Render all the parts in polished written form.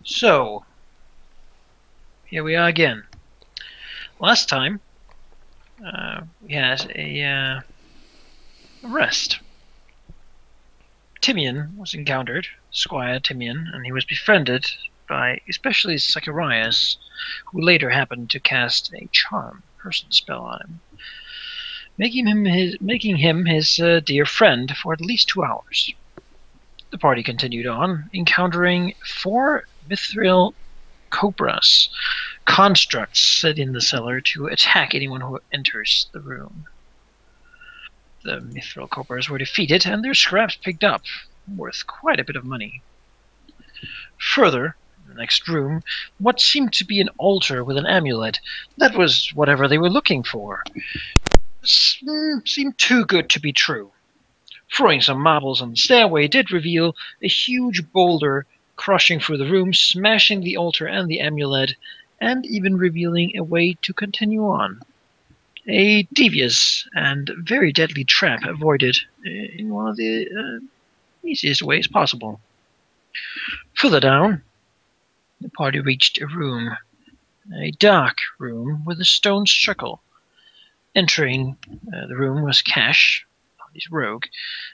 So, here we are again. Last time, we had a arrest. Timian was encountered, Squire Timian, and he was befriended by especially Zacharias, who later happened to cast a charm person spell on him, making him his dear friend for at least 2 hours. The party continued on, encountering 4 mithril cobras, constructs set in the cellar to attack anyone who enters the room. The mithril cobras were defeated and their scraps picked up, worth quite a bit of money. Further, in the next room, what seemed to be an altar with an amulet, that was whatever they were looking for. Seemed too good to be true. Throwing some marbles on the stairway did reveal a huge boulder crushing through the room, smashing the altar and the amulet, and even revealing a way to continue on. A devious and very deadly trap avoided in one of the easiest ways possible. Further down, the party reached a room, a dark room with a stone circle. Entering the room was Cash, his rogue,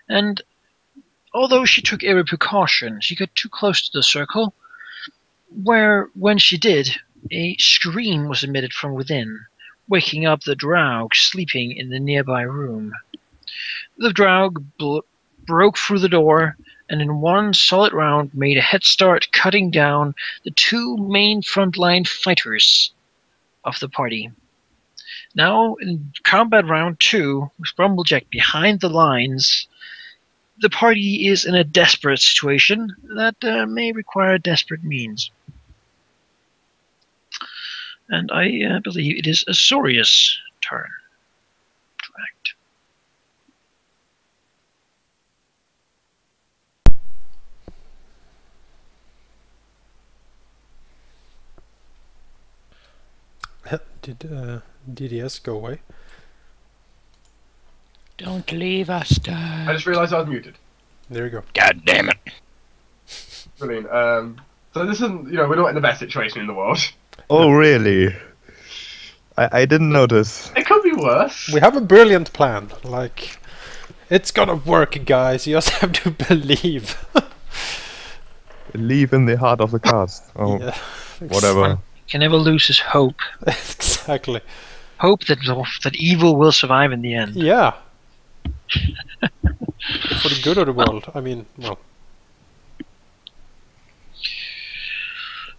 and although she took every precaution, she got too close to the circle, where, when she did, a scream was emitted from within, waking up the Draug sleeping in the nearby room. The Draug broke through the door, and in one solid round made a head start, cutting down the 2 main frontline fighters of the party. Now, in combat round 2, with Rumblejack behind the lines, the party is in a desperate situation that may require desperate means. And I believe it is Azorius' turn to act. Did DDS go away? Don't leave us, Dad. I just realised I was muted. There you go. God damn it. Brilliant. So this isn't, we're not in the best situation in the world. Oh, really? I didn't notice. It could be worse. We have a brilliant plan. Like, it's gonna work, guys. You just have to believe. Believe in the heart of the cast. Oh, Yeah. whatever. Can never lose his hope. Exactly. Hope that evil will survive in the end. Yeah. For the good of the world. I mean, well.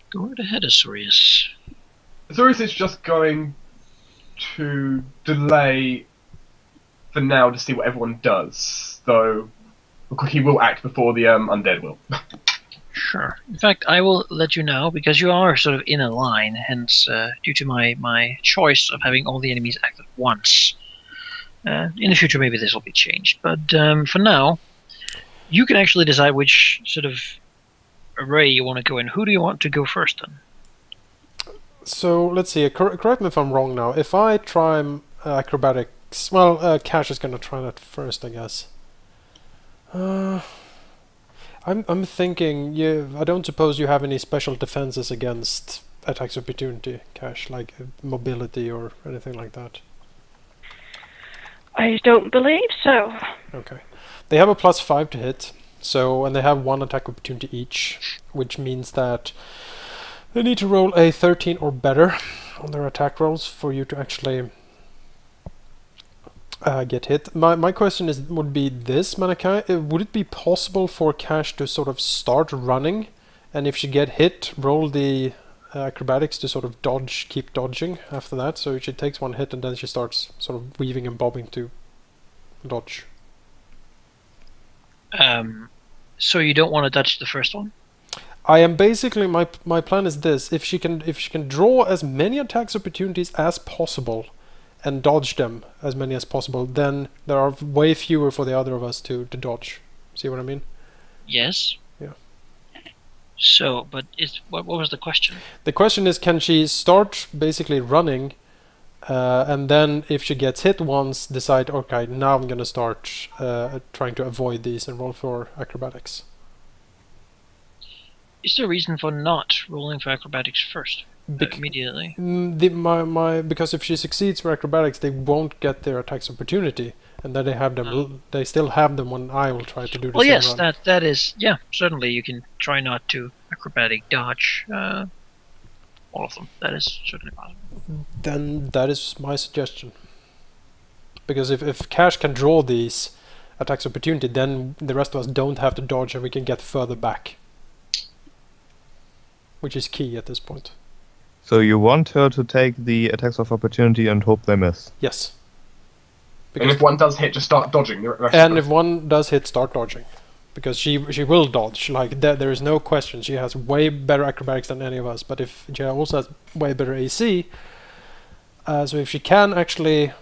Go right ahead, Azorius. Azorius is just going to delay for now to see what everyone does, though he will act before the undead will. Sure. In fact, I will let you know, because you are sort of in a line, hence, due to my choice of having all the enemies act at once. In the future, maybe this will be changed, but for now, you can actually decide which sort of array you want to go in. Who do you want to go first, then? So, let's see. Correct me if I'm wrong now. If I try acrobatics... Well, Cash is gonna try that first, I guess. I'm thinking, I don't suppose you have any special defenses against attacks of opportunity, Cash, like mobility or anything like that. I don't believe so. Okay. They have a +5 to hit, so, and they have 1 attack opportunity each, which means that they need to roll a 13 or better on their attack rolls for you to actually get hit. My question would be this, Manakai. Would it be possible for Cash to sort of start running, and if she get hit, roll the acrobatics to sort of keep dodging after that? So she takes 1 hit and then she starts sort of weaving and bobbing to dodge. So you don't want to dodge the first one? I am basically, my plan is this: if she can draw as many attacks opportunities as possible and dodge them as many as possible, then there are way fewer for the other of us to dodge. See what I mean? Yes. Yeah. So, but what was the question? The question is, can she start basically running, and then if she gets hit once, decide, okay, now I'm gonna start trying to avoid these and roll for acrobatics? Is there a reason for not rolling for acrobatics first? Immediately. Because if she succeeds for acrobatics, they won't get their attacks opportunity, and then they have them. Oh. They still have them when I will try to do the Well, same yes, run. that is, yeah, certainly you can try not to acrobatic dodge all of them. That is certainly possible. Then that is my suggestion. Because if Cash can draw these attacks opportunity, then the rest of us don't have to dodge and we can get further back. Which is key at this point. So you want her to take the attacks of opportunity and hope they miss. Yes. And if one does hit, just start dodging. The rest And of if one does hit, start dodging. Because she will dodge, like there is no question. She has way better acrobatics than any of us, but if she also has way better AC, so if she can actually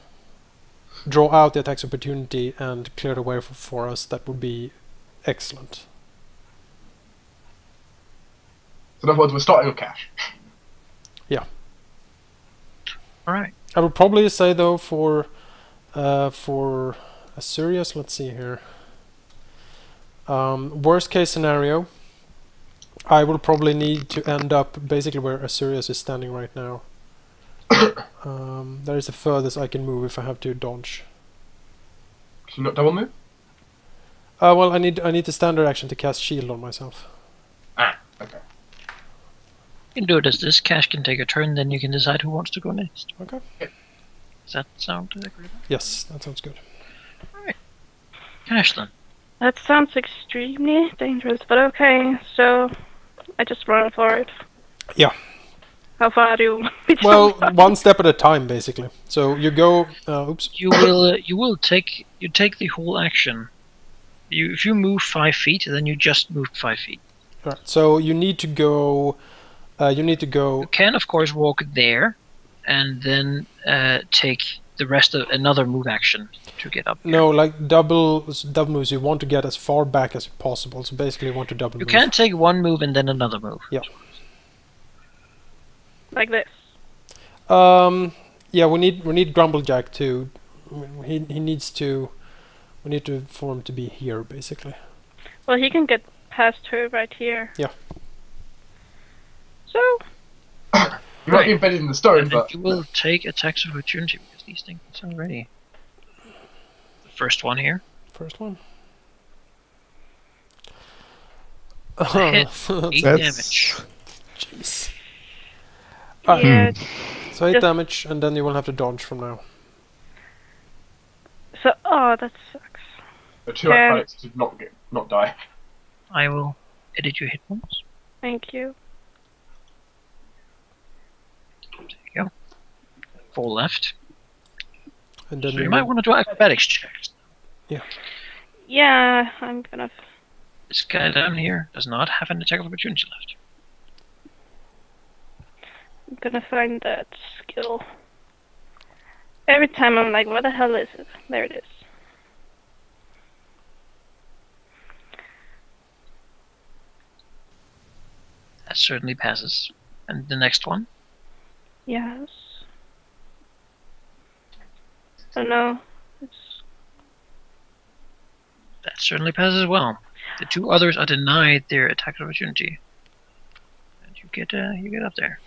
draw out the attacks opportunity and clear the way for us, that would be excellent. So in other words, we're starting with Cash. Alright. I would probably say though for Asurius, let's see here. Worst case scenario, I will probably need to end up basically where Asurius is standing right now. That is the furthest I can move if I have to dodge. Can you not double move? Well, I need the standard action to cast shield on myself. Ah, okay. You can do it as this. Cash can take a turn, then you can decide who wants to go next. Okay. Does that sound agreeable? Yes, that sounds good. Cash then. That sounds extremely dangerous, but okay, so I just run for it. Yeah. How far do you want me to Well, run? one step at a time, basically. So you go. Oops. You will take the whole action. If you move 5 feet, then you just moved 5 feet. Right. So you need to go. You can of course walk there, and then take the rest of another move action to get up. No, like double moves. You want to get as far back as possible. So basically, you want to double You move. can't take one move and then another move. Yeah. Like this. Yeah, we need Grumblejack too. He needs to. We need to for him to be here, basically. Well, he can get past her right here. Yeah. So, You might be embedded in the stone, And then but you will take attacks of opportunity because these things are ready. The first one here. First one. Hit. 8 That's- damage. Jeez. yeah. So 8 Just- damage, and then you will have to dodge from now. So, oh, that sucks. the two acrobatics did not die. I will edit your hit points. Thank you. There you go. 4 left. And then So you might want to do acrobatics checks. Yeah, I'm gonna. This guy down here does not have an attack of opportunity left. I'm gonna find that skill. Every time I'm like, what the hell is it? There it is. That certainly passes. And the next one? Yes. Oh no. It's That certainly passes as well. The 2 others are denied their attack of opportunity. And you get up there.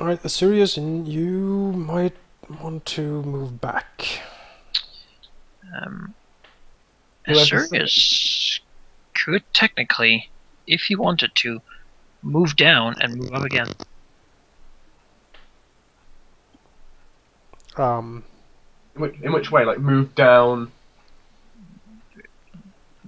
Alright, Asurius, and you might want to move back. Whoever's Asurius could technically, if he wanted to, move down and move up again. In which way? Like move down,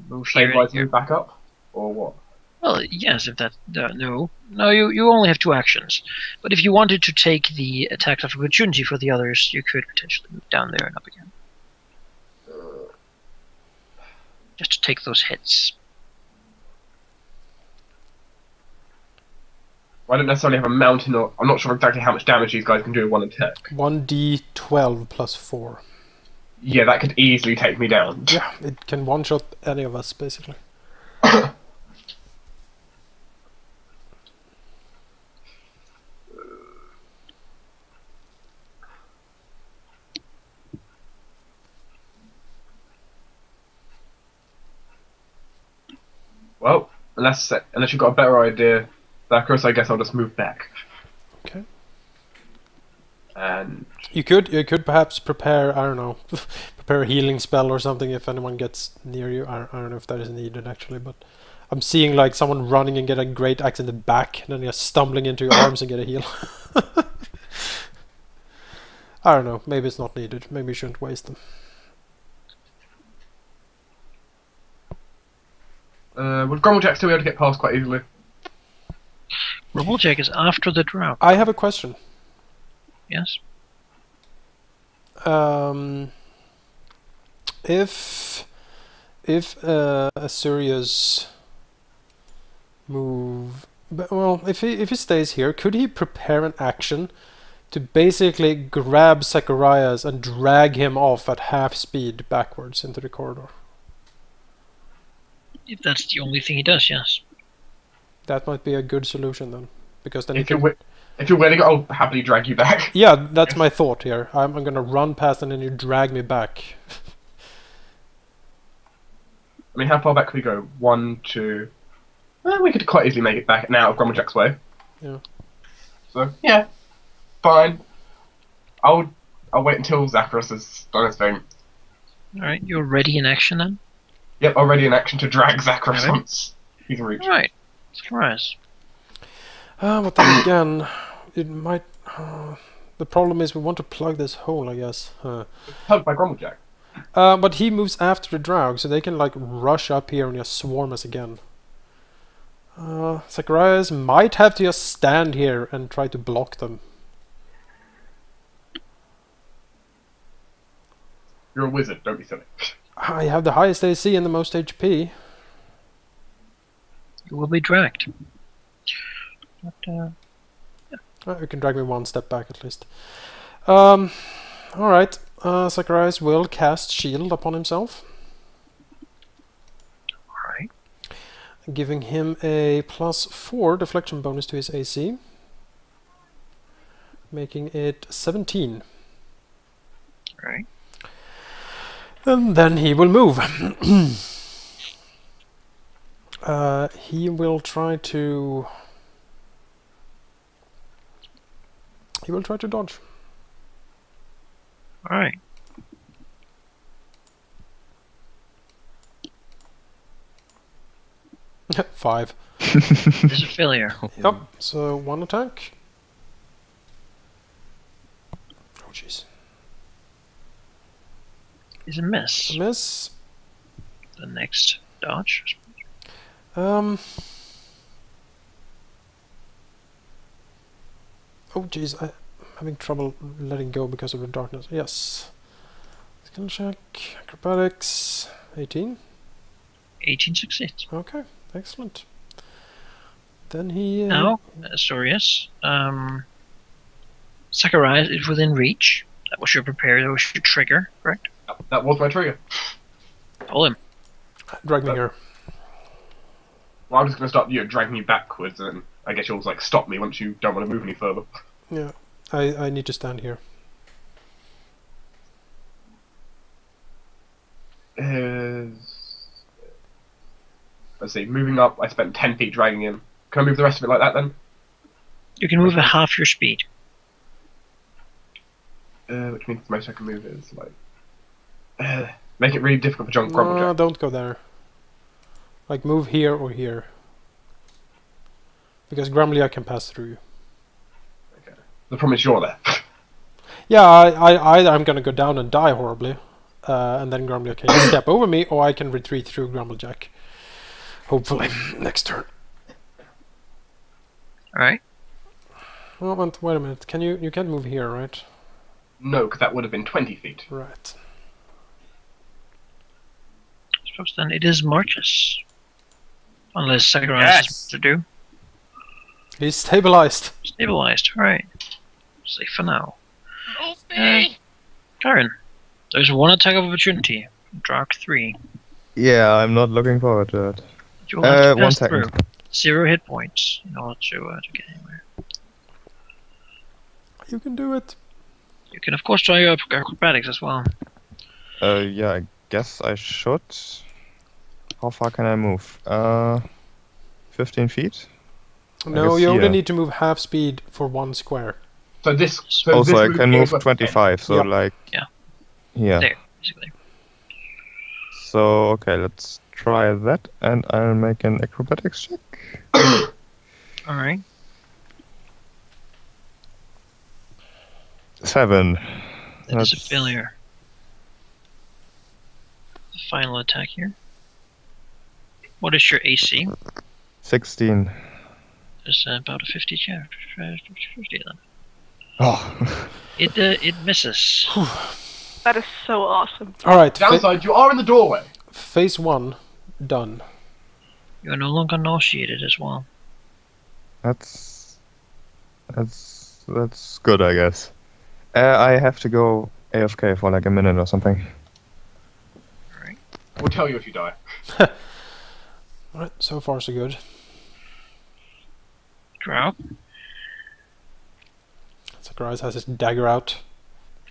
Move here and stabilize, here. move back up, or what? Well, yes, if that... no. No, you only have 2 actions. But if you wanted to take the attack of opportunity for the others, you could potentially move down there and up again. Just to take those hits. Well, I don't necessarily have a mountain, or I'm not sure exactly how much damage these guys can do in one attack. 1d12 plus 4. Yeah, that could easily take me down. Yeah, it can one-shot any of us, basically. Well, unless you've got a better idea, Zacharias, I guess I'll just move back. Okay. And You could perhaps prepare, I don't know, prepare a healing spell or something if anyone gets near you. I don't know if that is needed actually, but I'm seeing like someone running and get a great axe in the back, and then you're stumbling into your arms and get a heal. I don't know, maybe it's not needed. Maybe you shouldn't waste them. would Grumblejack still be able to get past quite easily? Grumblejack is after the drought. I have a question. Yes. If Asuria's move, well, if he stays here, could he prepare an action to basically grab Zacharias and drag him off at half speed backwards into the corridor? If that's the only thing he does, yes. That might be a good solution then, because then If you're willing, I'll happily drag you back. Yeah, that's my thought here. I'm gonna run past and then you drag me back. I mean, how far back can we go? 1, 2... we could quite easily make it back now of Grumblejack's way. Yeah. So, yeah. Fine. I'll wait until Zacharias is done his thing. Alright, you're ready in action then? Yep, already in action to drag Zacharias Alright. once he's in reach. Alright. Surprise. But then again, it might... the problem is we want to plug this hole, I guess. Hugged by Grumblejack. But he moves after the Draug, so they can like rush up here and just swarm us again. Zacharias might have to just stand here and try to block them. You're a wizard, don't be silly. I have the highest AC and the most HP. You will be dragged. But, You can drag me one step back at least. Alright, Zacharias will cast Shield upon himself, alright. giving him a +4 deflection bonus to his AC, making it 17. Alright. And then he will move. He will try to... He will try to dodge. Alright. Five. There's a failure. Yep, so one attack. Oh jeez. Is a miss. A miss. The next dodge. Oh jeez, I'm having trouble letting go because of the darkness. Yes. Skill check, acrobatics, 18. 18 succeeds. Okay, excellent. Then he... Now, Sorius, Zacharias is within reach. That was your prepare, that was your trigger, correct? That was my trigger. Pull him. Drag me here. Well, I'm just going to start dragging you backwards, and I guess you'll like stop me once you don't want to move any further. Yeah, I need to stand here. Let's see, moving up, I spent 10 feet dragging him. Can I move the rest of it like that then? You can move at half your speed. Which means the most I can move is like... make it really difficult for John No, Grumblejack. don't go there. Like move here or here. Because Grumblejack can pass through you. Okay. The problem is you're there. Yeah, either I'm gonna go down and die horribly, and then Grumblejack can step over me, or I can retreat through Grumblejack. Hopefully, next turn. Alright. Oh, wait a minute. Can you can't move here, right? No, because that would have been 20 feet. Right. I suppose then it is Marcus. Unless Zacharias has to do. He's stabilized. Stabilized, alright. Safe for now. Move me! Karen, there's one attack of opportunity. Dark 3. Yeah, I'm not looking forward to it. You will have to one pass second. through. 0 hit points in order to get anywhere. You can do it. You can of course try your acrobatics as well. Yeah, I guess I should. How far can I move? 15 feet? No, guess you only here. need to move half speed for 1 square. So this. So Also, this I move can here move is worth 25, so Yep. like... Yeah. Yeah. There, basically. So, okay, let's try that, and I'll make an acrobatics check. Alright. 7. That is a That's- failure. The final attack here. What is your AC? 16. There's about a 50 chance. 50 then. Oh. It misses. That is so awesome. Alright, Downside, you are in the doorway. phase 1 done. You are no longer nauseated as well. That's good, I guess. I have to go AFK for like a minute or something. Alright. We'll tell you if you die. Alright, so far so good. Drow. Zacharias has his dagger out.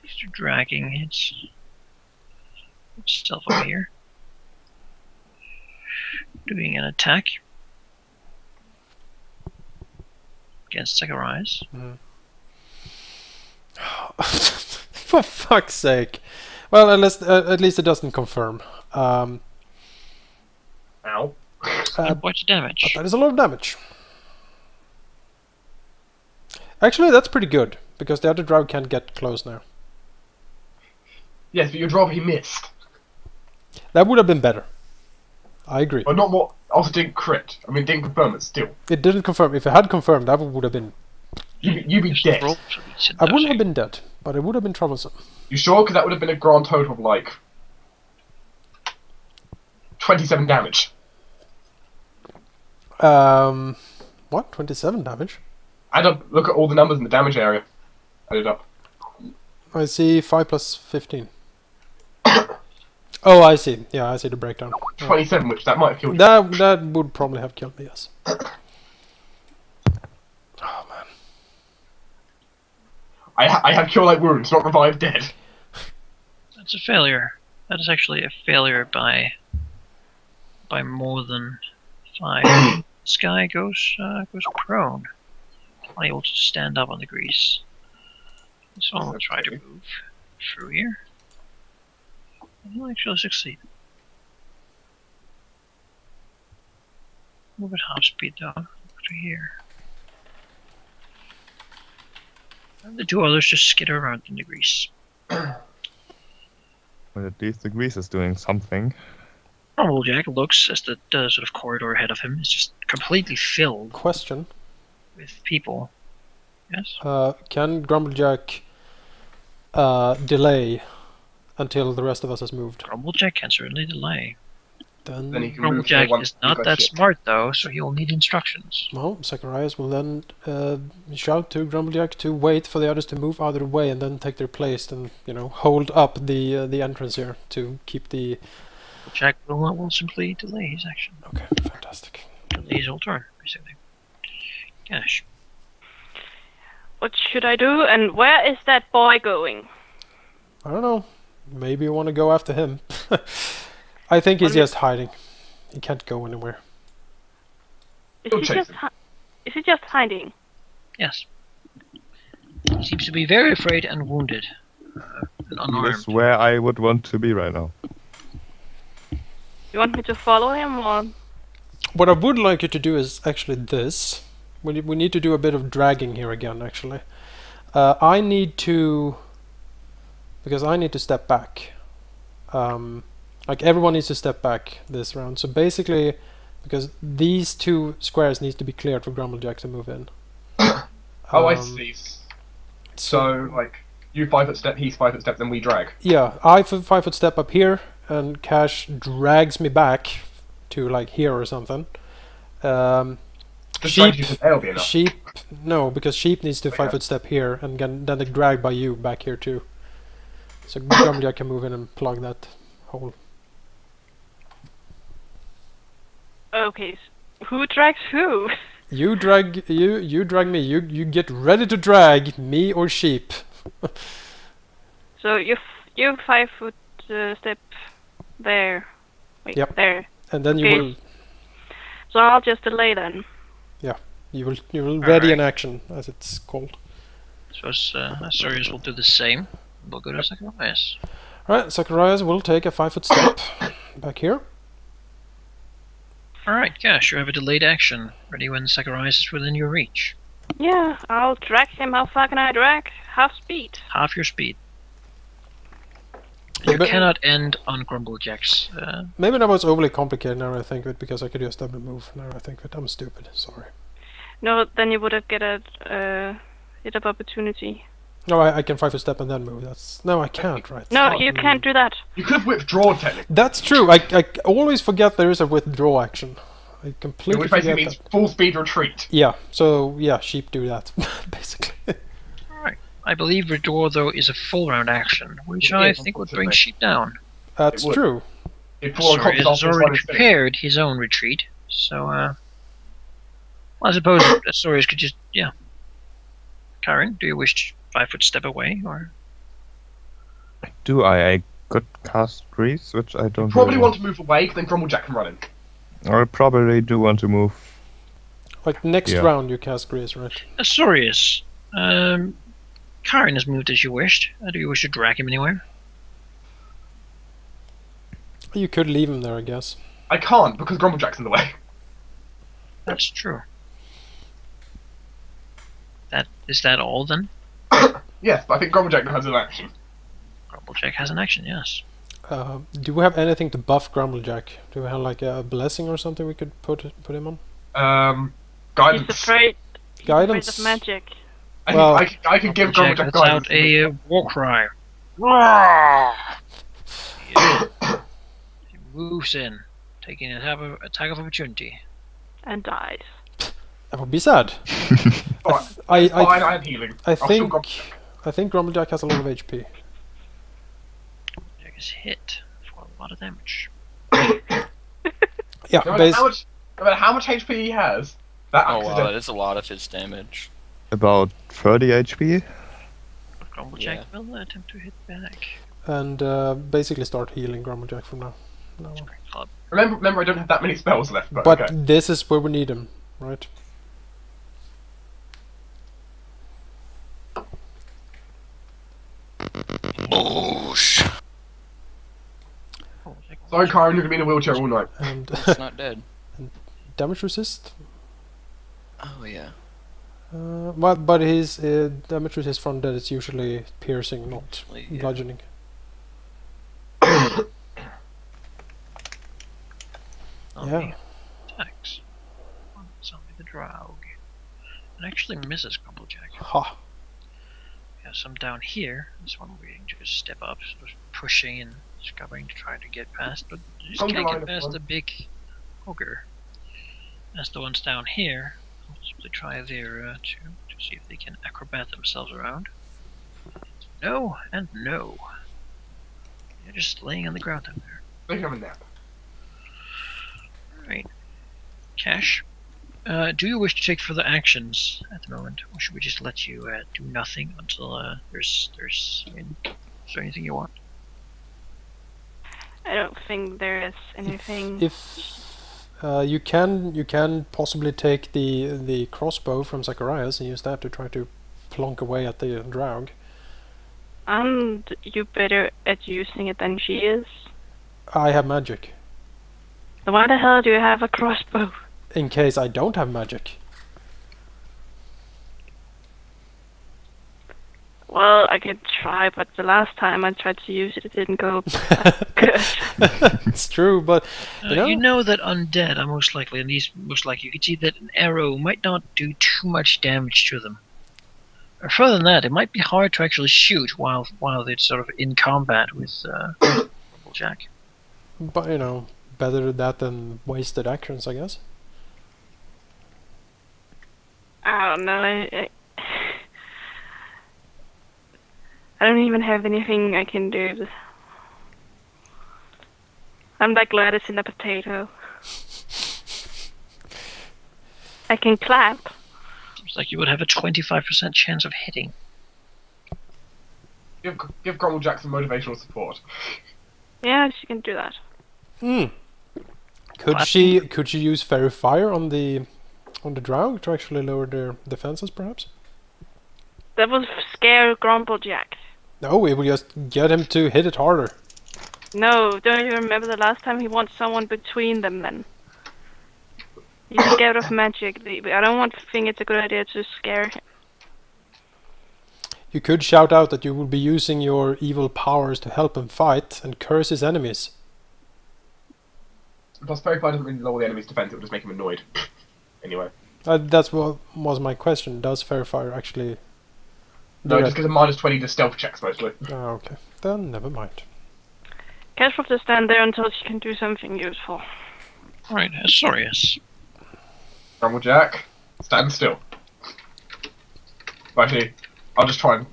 Mr. Dragging itself over here. Doing an attack. Against Zacharias. For fuck's sake. Well, at least it doesn't confirm. Ow. What's the damage? That is a lot of damage. Actually, that's pretty good, because the other drow can't get close now. Yes, but your drop he missed. That would have been better. I agree. But not what. Also didn't crit. I mean, didn't confirm it still. It didn't confirm. If it had confirmed, that would have been... You'd be dead. Roll for each I wouldn't have dodging. been dead, but it would have been troublesome. You sure? Because that would have been a grand total of like 27 damage. What? 27 damage? Add up. Look at all the numbers in the damage area. Add it up. I see 5 plus 15. Oh, I see. Yeah, I see the breakdown. 27, which that might have killed you. That would probably have killed me, yes. Oh, man. I have cure light wounds, not revive dead. That's a failure. That is actually a failure by more than 5. This guy goes prone. Unable to stand up on the grease. So I'm gonna try to move through here. I'll actually succeed. Move at half speed though. To here. And the 2 others just skitter around in the grease. Well, at least the grease is doing something. Jack looks as the sort of corridor ahead of him is just completely filled Question. with people. Yes? Can Grumblejack delay until the rest of us has moved? Grumblejack can certainly delay. Then he Then, can move here Grumblejack once is you not got that shit. smart though, so he'll need instructions. well, Zacharias will then shout to Grumblejack to wait for the others to move out of the way and then take their place and, you know, hold up the entrance here to keep the... Jack will simply delay his action. Okay, fantastic. Delay his whole turn, basically. Gosh. What should I do? And where is that boy going? I don't know. Maybe you want to go after him. I think he's What do you- just hiding. He can't go anywhere. Is Go he chase just him. is he just hiding? Yes. He seems to be very afraid and wounded. And unarmed. That's where I would want to be right now. You want me to follow him or? What I would like you to do is actually this. We need to do a bit of dragging here again, actually. I need to... Because I need to step back. Like, everyone needs to step back this round. So basically, because these 2 squares needs to be cleared for Grumblejack to move in. Oh, I Um, see. So, like, you 5 foot step, he's 5 foot step, then we drag. Yeah, I 5 foot step up here, and Cash drags me back to, like, here or something. Just Sheep- drag you to L be enough. Sheep, no, because Sheep needs to Okay. 5 foot step here, and then they drag by you back here too. So Grumblejack can move in and plug that hole. Okay, who drags who? You drag me. You get ready to drag me or Sheep. So you 5 foot step there. Wait, Yep. there. And then Okay. you will. So I'll just delay then. You will ready an Alright. action, as it's called. So Astorius will do the same. We'll go to Zacharias. Alright, Zacharias will take a 5-foot step back here. Alright, Cash, you have a delayed action. Ready when Zacharias is within your reach. Yeah, I'll drag him. How far can I drag? Half speed. Half your speed. Yeah, You but- cannot end on Grumblejacks. Maybe that was overly complicated now I think of it, because I could just double move. Now I think of it. I'm stupid, sorry. No, then you would have get a hit of opportunity. No, I can 5-foot step and then move. That's no, I can't, right? No, you can't do that. You could have withdrawn technically. That's true. I always forget there is a withdraw action. I completely Which basically forget means that. full speed retreat. Yeah, so yeah, sheep do that, basically. Alright. I believe Withdraw, though, is a full round action, which It I is, think would bring unfortunately. Sheep down. That's would. true. If all Astorius comes off has already this one prepared his own retreat, so, well, I suppose Astorius could just, yeah. Karen, do you wish to 5-foot step away, or? Do I could cast Grease, which I don't probably really want to move away, then Grumblejack can run in. I probably do want to move. Like next Yeah. round you cast Grease, right? Astorius, Karen has moved as you wished. Do you wish to drag him anywhere? You could leave him there, I guess. I can't because Grumblejack's in the way. That's true. Is that all then? Yes, but I think Grumblejack now has an action. Grumblejack has an action, yes. Do we have anything to buff Grumblejack? Do we have like a blessing or something we could put him on? Guidance. He's afraid. He's Guidance. afraid of magic. Well, I could give Grumblejack Grumblejack lets guidance. out a war cry. He moves in, taking an attack of opportunity. And dies. that would be sad. Fine, I I have healing. I I'll still think Grumblejack. I think Grumblejack has a lot of HP. Jack is hit for a lot of damage. Yeah, No matter how much HP he has, that Oh wow, accident. that is a lot of his damage. About 30 HP. Grumblejack Yeah. will attempt to hit back. and basically start healing Grumblejack from now. on. Club. Remember, I don't have that many spells left. But, But okay. this is where we need him, right? Boosh! Grumblejack will Sorry, Karen, you're gonna be in a wheelchair all night. And It's not dead. damage resist. Oh yeah. But his damage resist from that is usually piercing, not Yeah. bludgeoning. zombie attacks. One zombie the Draug. It actually misses Grumblejack. Ha! We have some down here. This one waiting to just step up, sort of pushing and scrubbing to try to get past, but you just Conga can't line get of past one. the big ogre. As the ones down here, I'll simply try there to see if they can acrobat themselves around. No and no. They're just laying on the ground down there. They can have a nap. Alright. Cash, do you wish to take further actions at the moment, or should we just let you do nothing until there's I mean, is there anything you want? I don't think there is anything. If you can possibly take the crossbow from Zacharias and use that to try to plonk away at the Draug. And you're better at using it than she is. I have magic. Then why the hell do you have a crossbow? In case I don't have magic. Well, I could try, but the last time I tried to use it, it didn't go good. It's true, but You know that undead are most likely, and these most likely, you can see that an arrow might not do too much damage to them. Or further than that, it might be hard to actually shoot while they're sort of in combat with Jack. but better that than wasted actions, I guess. I don't know. I don't even have anything I can do. I'm like Gladys in a potato. I can clap. Seems like you would have a 25% chance of hitting. Give Grumblejack some motivational support. Yeah, she can do that. Could she use fairy fire on the drow to actually lower their defenses, perhaps? That would scare Grumblejack. No, we will just get him to hit it harder. No, don't you remember the last time he wants someone between them then? He's scared of magic. I don't think it's a good idea to scare him. You could shout out that you will be using your evil powers to help him fight and curse his enemies. Plus, Fairy Fire doesn't really lower the enemy's defense, it will just make him annoyed. Anyway. That's what was my question. Does fairy fire actually... No, it just gives a -20 to stealth checks, mostly. Oh, okay. Then never mind. Cash will just stand there until she can do something useful. Alright, Asorius. Grumblejack, stand still. Actually, I'll just try and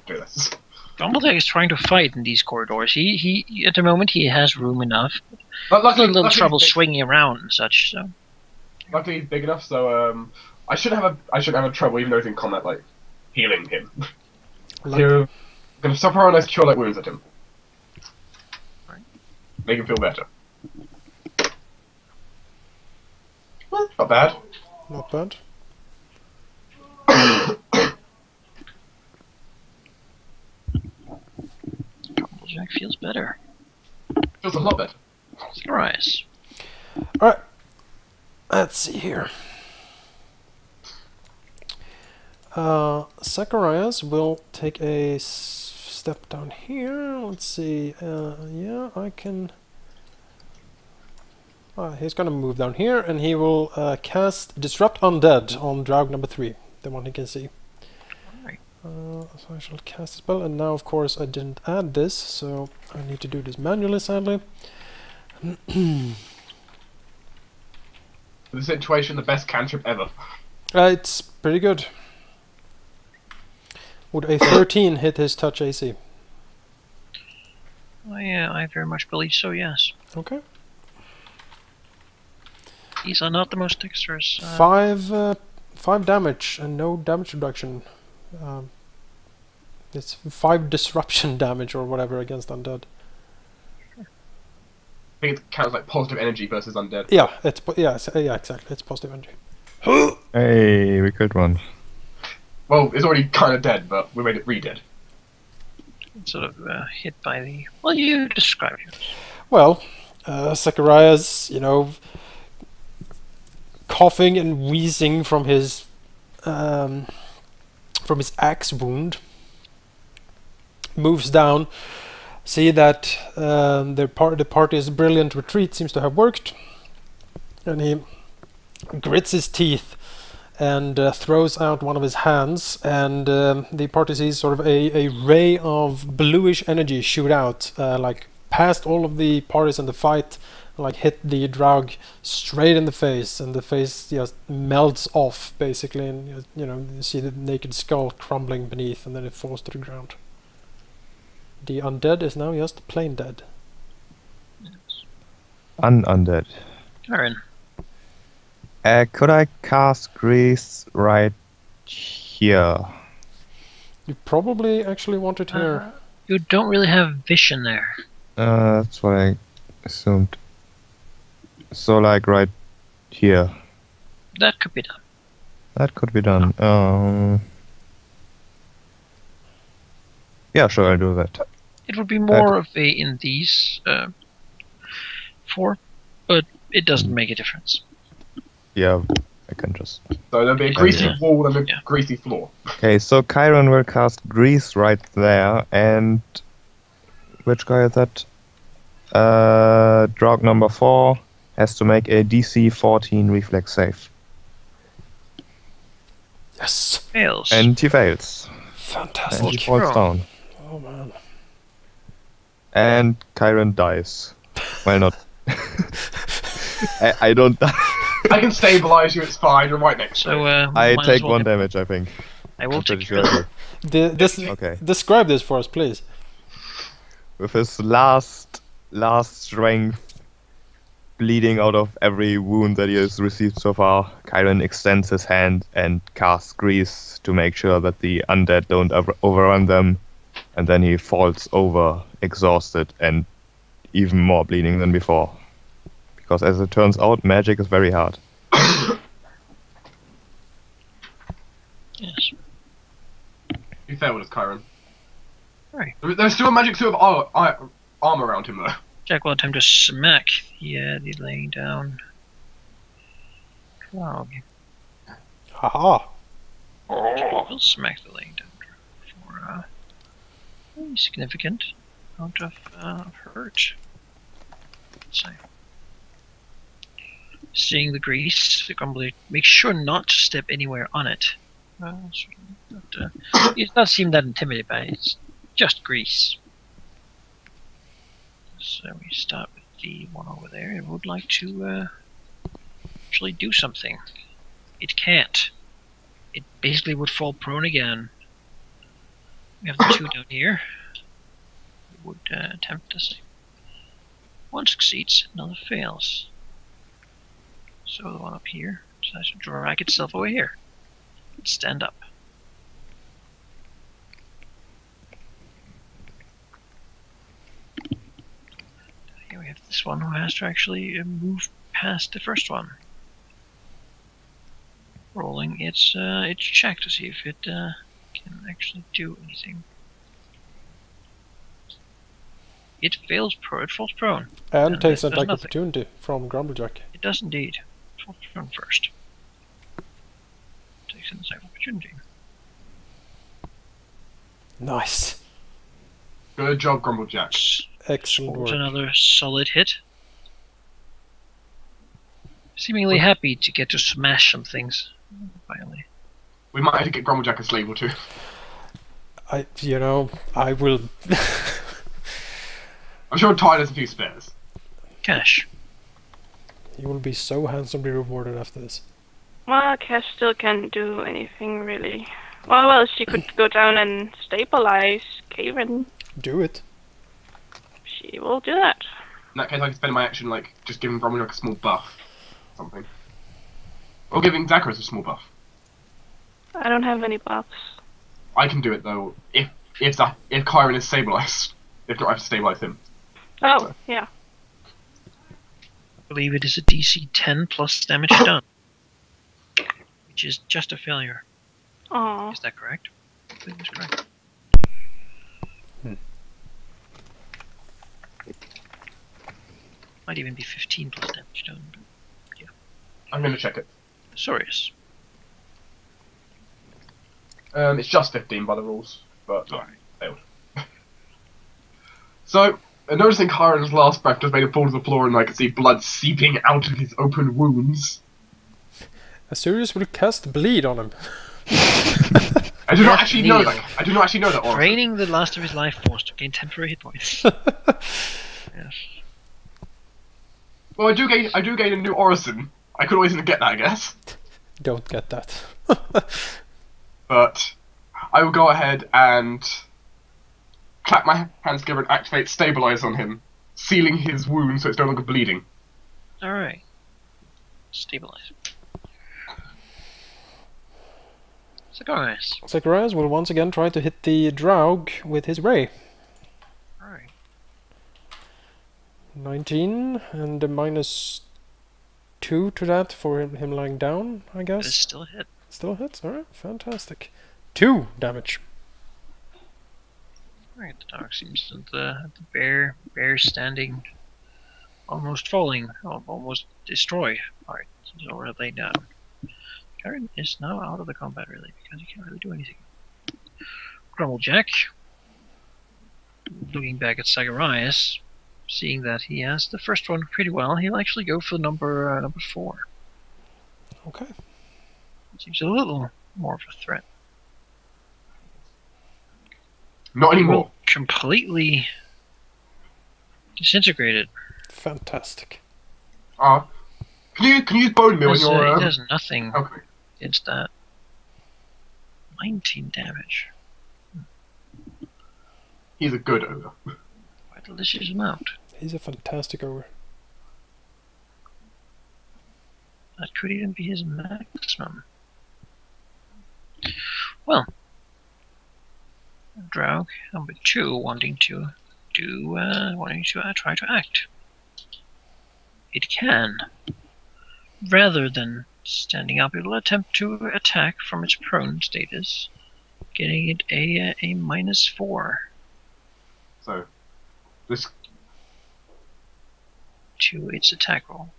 do this. Grumblejack is trying to fight in these corridors. He at the moment he has room enough. But Luckily, a little trouble swinging around and such. So. Luckily, he's big enough, so I shouldn't have a trouble, even though he's in combat, like healing him. I'm gonna stop her and cure like wounds at him. Make him feel better. Well, not bad. Not bad. Grumblejack feels better. Feels a lot better. Nice. Alright. Let's see here. Zacharias will take a step down here. Let's see. Yeah, I can... he's gonna move down here and he will cast Disrupt Undead on Draug number 3, the one he can see. Alright. So I shall cast a spell, and now of course I didn't add this, so I need to do this manually, sadly. For the situation, the best cantrip ever. It's pretty good. Would a 13 hit his touch AC? I very much believe so, yes. Okay. These are not the most dexterous. 5 damage and no damage reduction. It's 5 disruption damage or whatever against undead. I think it counts like positive energy versus undead. Yeah, yeah, exactly. It's positive energy. Hey, we killed one. Well, it's already kind of dead, but we made it re-dead. Sort of hit by the... Well, you describe yours. Well, Zacharias, you know, coughing and wheezing from his axe wound, moves down. See that the party's brilliant retreat seems to have worked, and he grits his teeth and throws out one of his hands, and the party sees sort of a ray of bluish energy shoot out, like past all of the parties in the fight, like hit the Draug straight in the face, and the face just melts off basically, and you know, you see the naked skull crumbling beneath, and then it falls to the ground. The undead is now just plain dead. Undead. Aaron. Could I cast Grease right here? You probably actually want it here. You don't really have vision there. That's what I assumed. So, like, right here. That could be done. That could be done. Yeah, sure, I'll do that. It would be more of a in these 4, but it doesn't make a difference. Yeah, I can just... So there'll be a greasy wall and a greasy floor. Okay, so Chiron will cast Grease right there, and... Which guy is that? Draug number 4 has to make a DC 14 reflex save. Yes! Fails. And he fails. Fantastic. And he falls down. Oh man. And Chiron dies. Well, not... I don't die. I can stabilize you, it's fine, you're right next to So, me. I might take as well 1 hit- damage, I think. I will I'm pretty take sure I do. Okay. Okay. Describe this for us, please. With his last strength bleeding out of every wound that he has received so far, Chiron extends his hand and casts Grease to make sure that the undead don't overrun them, and then he falls over, exhausted and even more bleeding than before, Because as it turns out, magic is very hard. Yes. Be fair with us, Kyron. Right. There's still a magic suit of armor around him, though. Jack will attempt to smack the laying down frog. Haha. We'll smack the laying down for a significant amount of hurt. So, seeing the grease, the grumbler make sure not to step anywhere on it. It does seem that intimidated by it. It's just grease. So we start with the one over there. It would like to actually do something. It can't. It basically would fall prone again. We have the two down here. It would attempt the same. One succeeds, another fails. So the one up here decides to drag itself over here. Stand up. Here we have this one who has to actually move past the first one. Rolling its check to see if it can actually do anything. It fails it falls prone. And takes it an does attack nothing. opportunity from Grumblejack. It does indeed. It falls prone first. Takes an attack opportunity. Nice. Good job, Grumblejack. Excellent Scores work. another solid hit. Seemingly happy to get to smash some things. Finally. We might have to get Grumblejack a sleeve or two. I will. I'm sure Ty has a few spares. Cash. You will be so handsomely rewarded after this. Well, Cash still can't do anything really. Well, she could go down and stabilize Karen. Do it. She will do that. In that case, I can spend my action, like, just giving Grumblejack a small buff. Something. Or giving Zacharias a small buff. I don't have any buffs. I can do it, though, if Kyron is stabilized. If not, I have to stabilize him. Oh, yeah. I believe it is a DC 10 plus damage done. Which is just a failure. Aw. Is that correct? I believe that's correct. Might even be 15 plus damage done. But I'm gonna check it. Sorius. It's just 15 by the rules, but Alright. failed. So, noticing Kyron's last breath just made him fall to the floor and I could see blood seeping out of his open wounds. Asurius will cast bleed on him. I do not actually know that. I do not actually know that. Honestly. Draining the last of his life force to gain temporary hit points. Yes. Well, I do gain a new Orison. I could always get that, I guess. Don't get that. But I will go ahead and clap my hands together and activate Stabilize on him, sealing his wound so it's no longer bleeding. Alright. Stabilize. Zacharias. Zacharias will once again try to hit the Draug with his ray. Alright. 19 and a -2 to that for him lying down, I That is guess. still a hit. Still hits, alright, fantastic. 2 damage. Alright, the dog seems at the bear standing, almost falling, almost destroyed. Alright, he's already laid down. Karen is now out of the combat really, because he can't really do anything. Grumblejack, looking back at Zacharias, seeing that he has the first one pretty well, he'll actually go for number 4. Okay. Seems a little more of a threat. Not He anymore. will completely disintegrate it. Fantastic. Can you use bone meal in your? It does nothing Okay. against that. 19 damage. He's a good ogre. Quite a delicious amount. He's a fantastic ogre. That could even be his maximum. Well, Draug number 2 wanting to try to act. it can. Rather than standing up, it will attempt to attack from its prone status, getting it a -4 So, this to its attack roll.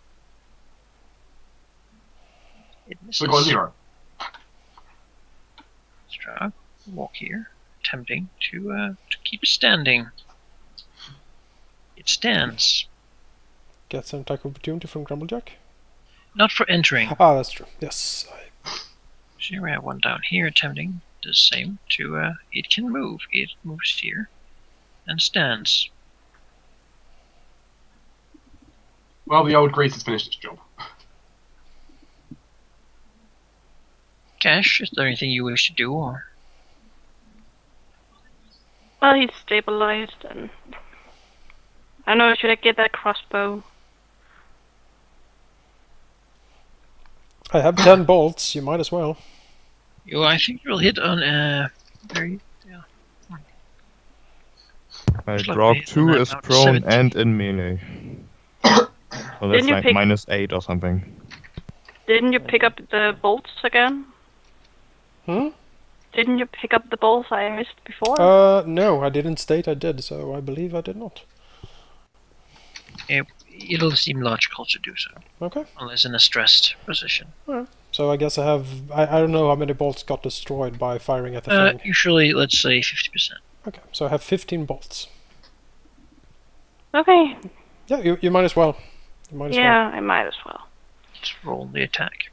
It misses. so got a 0. Strug, walk here, attempting to keep standing. It stands. Gets an attack opportunity from Grumblejack. Not for entering. Ah, that's true. Yes. So here we have one down here attempting the same to it can move. It moves here and stands. Well, the old Grease has finished its job. Cash, is there anything you wish to do, or Well, he's stabilized, and I don't know. Should I get that crossbow? I have 10 bolts. You might as well. I think you'll hit on very My Looks like drop they hit 2 on is about prone 17. and in melee. So that's Didn't you like pick- -8 or something. Didn't you pick up the bolts again? Hmm? Didn't you pick up the bolts I missed before? No, I didn't state I did, so I believe I did not. it'll seem logical to do so, Okay. unless in a stressed position. So I guess I have... I don't know how many bolts got destroyed by firing at the thing. Usually, let's say 50%. Okay, so I have 15 bolts. Okay. Yeah, you might as well. You might as well. Yeah, I might as well. Let's roll the attack.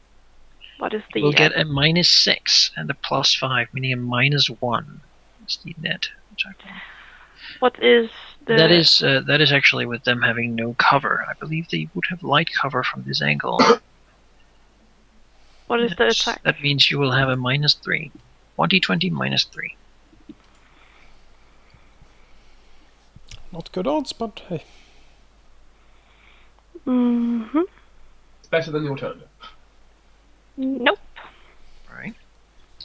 What is the? We'll get a -6 and a +5, meaning a -1. That's the net attack roll. What is the? That is actually with them having no cover. I believe they would have light cover from this angle. What is the attack? That means you will have a -3. 1d20 -3. Not good odds, but hey. Mm-hmm. It's better than the alternative. Nope. Right.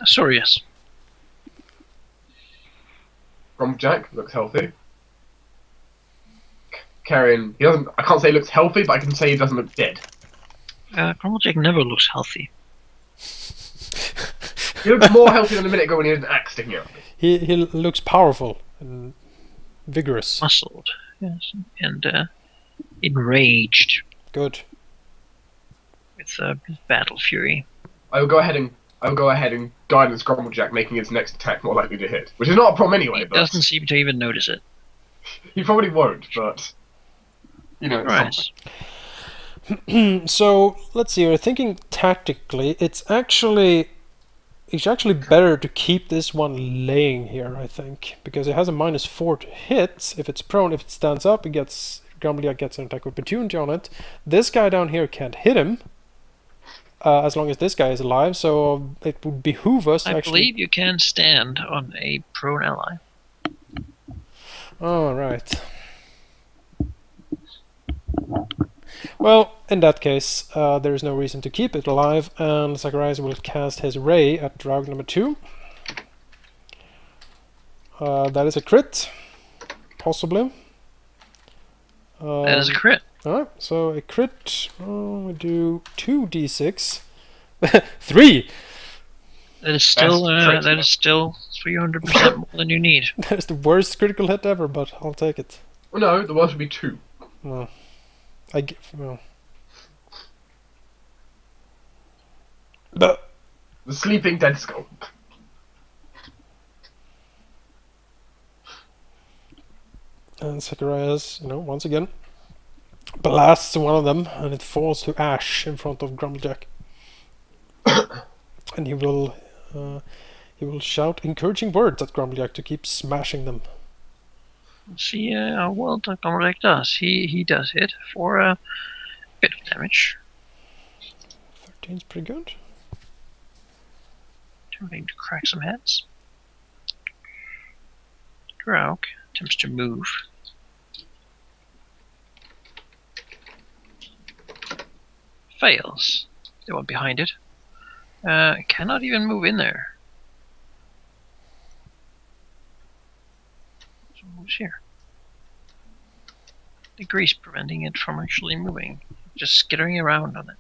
Sorius. Jack looks healthy. Carrion, he doesn't. I can't say he looks healthy, but I can say he doesn't look dead. Cromwell never looks healthy. He looks more healthy than a minute ago when he had an axe sticking out. He looks powerful and vigorous. Muscled. Yes. And enraged Good. with battle fury. I will go ahead and guidance Jack, making his next attack more likely to hit, which is not a problem anyway. He But doesn't seem to even notice it. he probably won't. But you know, it's Right. something. So let's see. We're thinking tactically. It's actually better to keep this one laying here, I think, because it has a -4 to hit. If it's prone, if it stands up, Grumblejack gets an attack opportunity on it. This guy down here can't hit him. As long as this guy is alive, so it would behoove us I actually. believe you can stand on a prone ally. All right. Well, in that case, there is no reason to keep it alive, and Zacharias will cast his ray at Draug number 2. That is a crit, possibly. That is a crit. Alright, so a crit, we do 2d6. 3! That is still That's that is still 300% more than you need. That is the worst critical hit ever, but I'll take it. Well, no, the worst would be 2. Well, well. But The sleeping dead skull. and Zacharias, once again, blasts one of them, and it falls to ash in front of Grumblejack. And he will shout encouraging words at Grumblejack to keep smashing them. See how well the Comrade does. He does hit for a bit of damage. 13's pretty good. Attempting to crack some heads. Draug attempts to move. Fails. The one behind it. Cannot even move in there. So moves here. The grease preventing it from actually moving. just skittering around on it.